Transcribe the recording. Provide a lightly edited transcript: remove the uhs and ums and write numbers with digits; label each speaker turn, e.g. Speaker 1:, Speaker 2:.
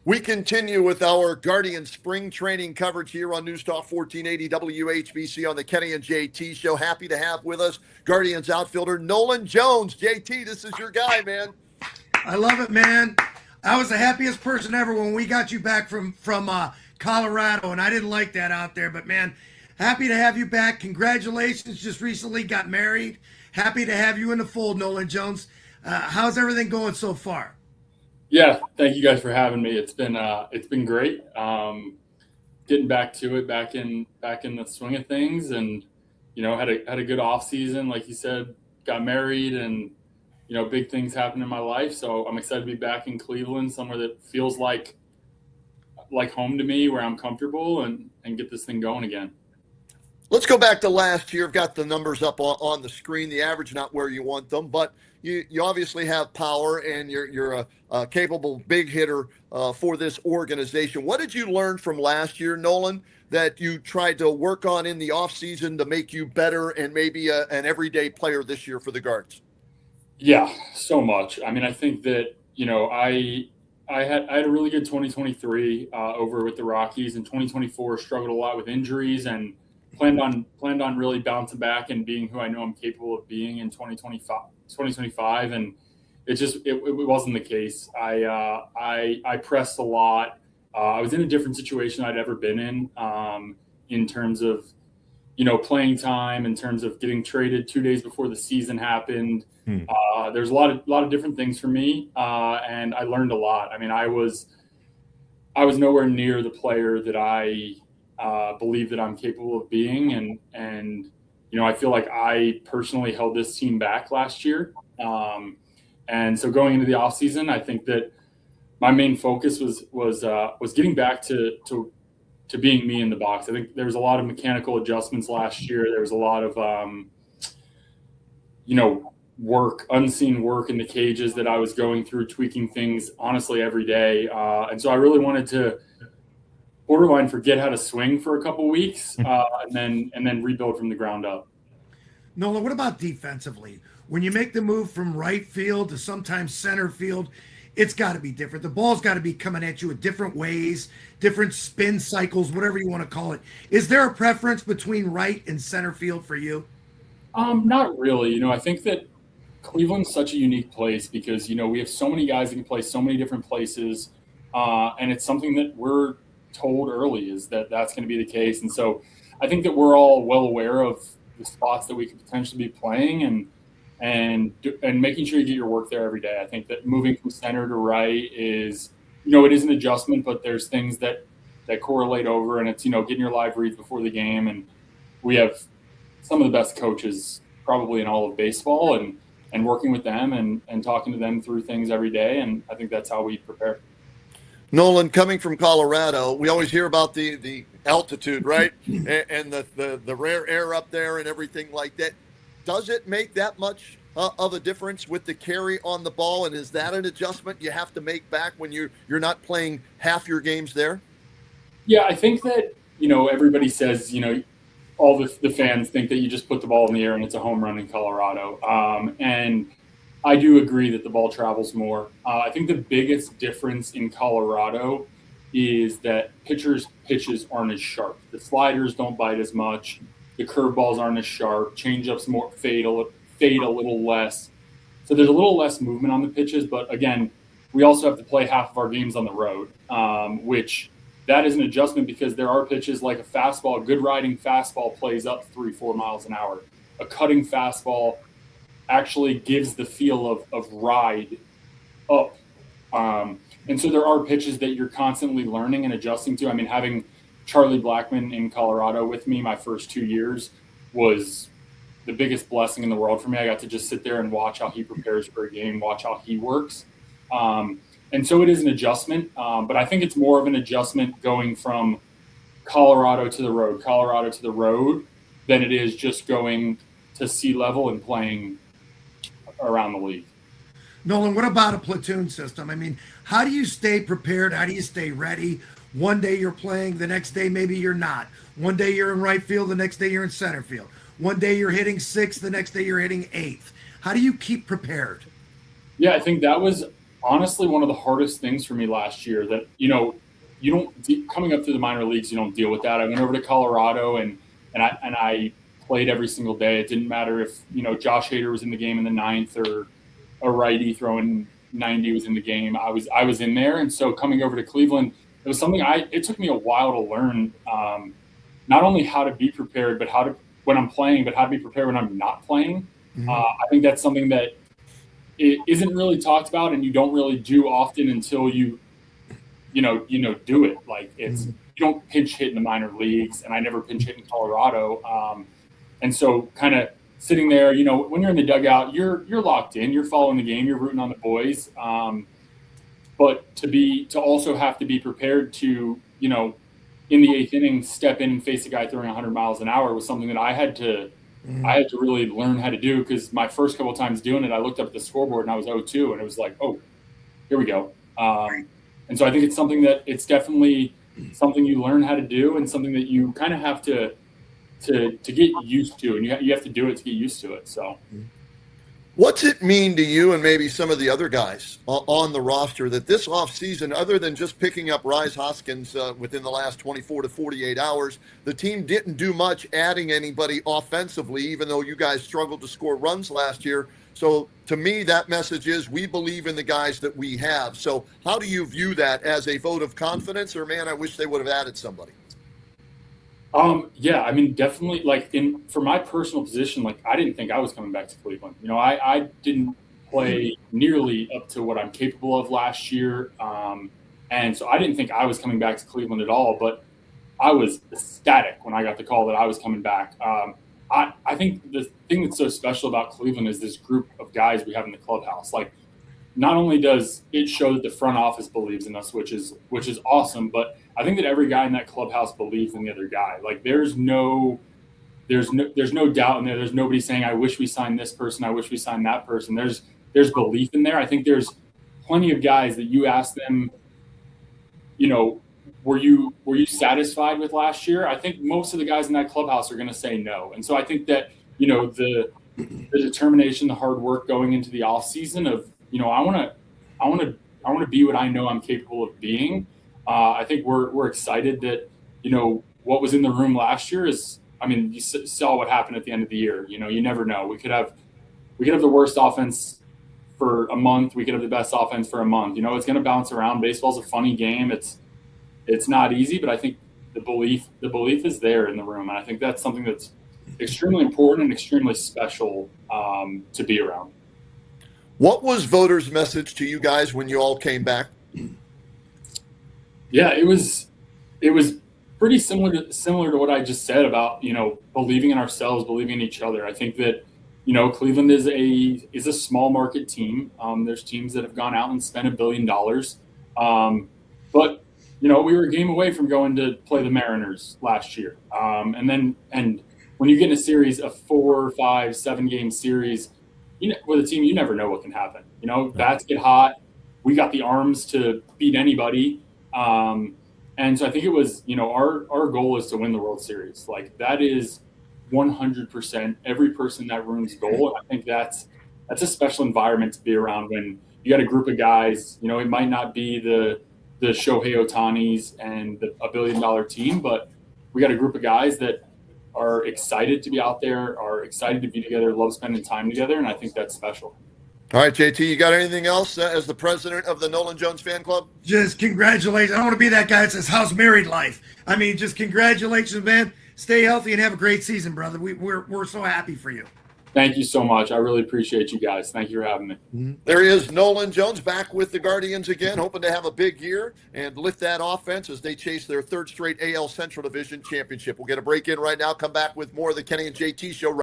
Speaker 1: We continue with our Guardian spring training coverage here on News Talk 1480 WHBC on the Kenny and JT show. Happy to have with us Guardians outfielder Nolan Jones. JT, this is your guy, man.
Speaker 2: I love it, man. I was the happiest person ever when we got you back from Colorado, and I didn't like that out there. But man, happy to have you back. Congratulations! Just recently got married. Happy to have you in the fold, Nolan Jones. How's everything going so far?
Speaker 3: Yeah, thank you guys for having me. It's been great. Getting back to it, back in the swing of things, and had a good off season, like you said. Got married, and big things happened in my life. So I'm excited to be back in Cleveland, somewhere that feels like home to me, where I'm comfortable, and get this thing going again.
Speaker 1: Let's go back to last year. I've got the numbers up on the screen. The average not where you want them, but you obviously have power, and you're a capable big hitter for this organization. What did you learn from last year, Nolan, that you tried to work on in the offseason to make you better and maybe an everyday player this year for the Guards?
Speaker 3: Yeah, so much. I mean, I think that I had a really good 2023 over with the Rockies, and 2024 struggled a lot with injuries, and planned on really bouncing back and being who I know I'm capable of being in 2025, and it wasn't the case. I pressed a lot. I was in a different situation I'd ever been in terms of playing time, in terms of getting traded 2 days before the season happened. There's a lot of different things for me, and I learned a lot. I mean, I was nowhere near the player that I believe that I'm capable of being, and I feel like I personally held this team back last year. And so going into the offseason, I think that my main focus was getting back to being me in the box. I think there was a lot of mechanical adjustments last year. There was a lot of unseen work in the cages that I was going through, tweaking things honestly every day. And so I really wanted to borderline forget how to swing for a couple weeks, and then rebuild from the ground up.
Speaker 2: Nolan, what about defensively? When you make the move from right field to sometimes center field, it's got to be different. The ball's got to be coming at you in different ways, different spin cycles, whatever you want to call it. Is there a preference between right and center field for you?
Speaker 3: Not really. I think that Cleveland's such a unique place because, we have so many guys that can play so many different places. And it's something that we're told early is that that's going to be the case. And so I think that we're all well aware of the spots that we could potentially be playing and making sure you get your work there every day. I think that moving from center to right is, it is an adjustment, but there's things that correlate over, and it's, getting your live reads before the game. And we have some of the best coaches probably in all of baseball, and working with them and talking to them through things every day. And I think that's how we prepare.
Speaker 1: Nolan, coming from Colorado, we always hear about the altitude, right? And the rare air up there and everything like that. Does it make that much of a difference with the carry on the ball? And is that an adjustment you have to make back when you're not playing half your games there?
Speaker 3: Yeah, I think that, everybody says, all the fans think that you just put the ball in the air and it's a home run in Colorado. And I do agree that the ball travels more. I think the biggest difference in Colorado is that pitchers' pitches aren't as sharp. The sliders don't bite as much. The curveballs aren't as sharp. Changeups more fade a little less. So there's a little less movement on the pitches. But again, we also have to play half of our games on the road, which that is an adjustment because there are pitches like a fastball, a good riding fastball plays up 3-4 miles an hour. A cutting fastball actually gives the feel of ride up. And so there are pitches that you're constantly learning and adjusting to. I mean, having Charlie Blackmon in Colorado with me my first 2 years was the biggest blessing in the world for me. I got to just sit there and watch how he prepares for a game, watch how he works. And so it is an adjustment, but I think it's more of an adjustment going from Colorado to the road than it is just going to sea level and playing around the league.
Speaker 2: Nolan, what about a platoon system? I mean, how do you stay prepared? How do you stay ready? One day you're playing, the next day maybe you're not. One day you're in right field, the next day you're in center field. One day you're hitting sixth, the next day you're hitting eighth. How do you keep prepared?
Speaker 3: Yeah, I think that was honestly one of the hardest things for me last year that, you don't coming up through the minor leagues, you don't deal with that. I went over to Colorado and I played every single day. It didn't matter if, Josh Hader was in the game in the ninth or a righty throwing 90 was in the game. I was in there. And so coming over to Cleveland, it was something it took me a while to learn, not only how to be prepared, but when I'm playing, but how to be prepared when I'm not playing.
Speaker 1: Mm-hmm.
Speaker 3: I think that's something that it isn't really talked about and you don't really do often until you do it. Like you don't pinch hit in the minor leagues, and I never pinch hit in Colorado. And so kind of sitting there, when you're in the dugout, you're locked in, you're following the game, you're rooting on the boys. But to also have to be prepared to, in the eighth inning, step in and face a guy throwing 100 miles an hour was something that I had to really learn how to do, because my first couple of times doing it, I looked up at the scoreboard and I was 0-2, and it was like, oh, here we go. And so I think it's definitely something you learn how to do, and something that you kind of have to get used to, and you have to do it to get used to it. So
Speaker 1: what's it mean to you and maybe some of the other guys on the roster that this offseason, other than just picking up Rhys Hoskins within the last 24 to 48 hours, the team didn't do much adding anybody offensively, even though you guys struggled to score runs last year? So to me, that message is we believe in the guys that we have. So how do you view that, as a vote of confidence, or, man, I wish they would have added somebody?
Speaker 3: Yeah, I mean, definitely, for my personal position, I didn't think I was coming back to Cleveland. I didn't play nearly up to what I'm capable of last year. And so I didn't think I was coming back to Cleveland at all, but I was ecstatic when I got the call that I was coming back. I think the thing that's so special about Cleveland is this group of guys we have in the clubhouse. Not only does it show that the front office believes in us, which is awesome, but I think that every guy in that clubhouse believes in the other guy. There's no doubt in there. There's nobody saying, I wish we signed this person, I wish we signed that person. There's belief in there. I think there's plenty of guys that you ask them, were you satisfied with last year? I think most of the guys in that clubhouse are going to say no. And so I think that, the determination, the hard work going into the off season of, I want to be what I know I'm capable of being. I think we're excited that, what was in the room last year is, I mean, you saw what happened at the end of the year. You never know. We could have the worst offense for a month. We could have the best offense for a month. It's going to bounce around. Baseball's a funny game. It's not easy, but I think the belief is there in the room. And I think that's something that's extremely important and extremely special to be around.
Speaker 1: What was voters' message to you guys when you all came back?
Speaker 3: Yeah, it was pretty similar to what I just said about, believing in ourselves, believing in each other. I think that, Cleveland is a small market team. There's teams that have gone out and spent $1 billion. But, we were a game away from going to play the Mariners last year. And when you get in a series, a 4, 5, 7 game series, with a team, you never know what can happen. Bats get hot. We got the arms to beat anybody. And so I think it was, our goal is to win the World Series. That is 100% every person in that room's goal. And I think that's a special environment to be around when you got a group of guys. It might not be the Shohei Ohtanis and a $1 billion team, but we got a group of guys that are excited to be out there, are excited to be together, love spending time together, and I think that's special.
Speaker 1: All right, JT, you got anything else as the president of the Nolan Jones fan club?
Speaker 2: Just congratulations. I don't want to be that guy that says, how's married life? I mean, just congratulations, man. Stay healthy and have a great season, brother. We're so happy for you.
Speaker 3: Thank you so much. I really appreciate you guys. Thank you for having me.
Speaker 1: There he is, Nolan Jones, back with the Guardians again, hoping to have a big year and lift that offense as they chase their third straight AL Central Division championship. We'll get a break in right now, come back with more of the Kenny and JT show.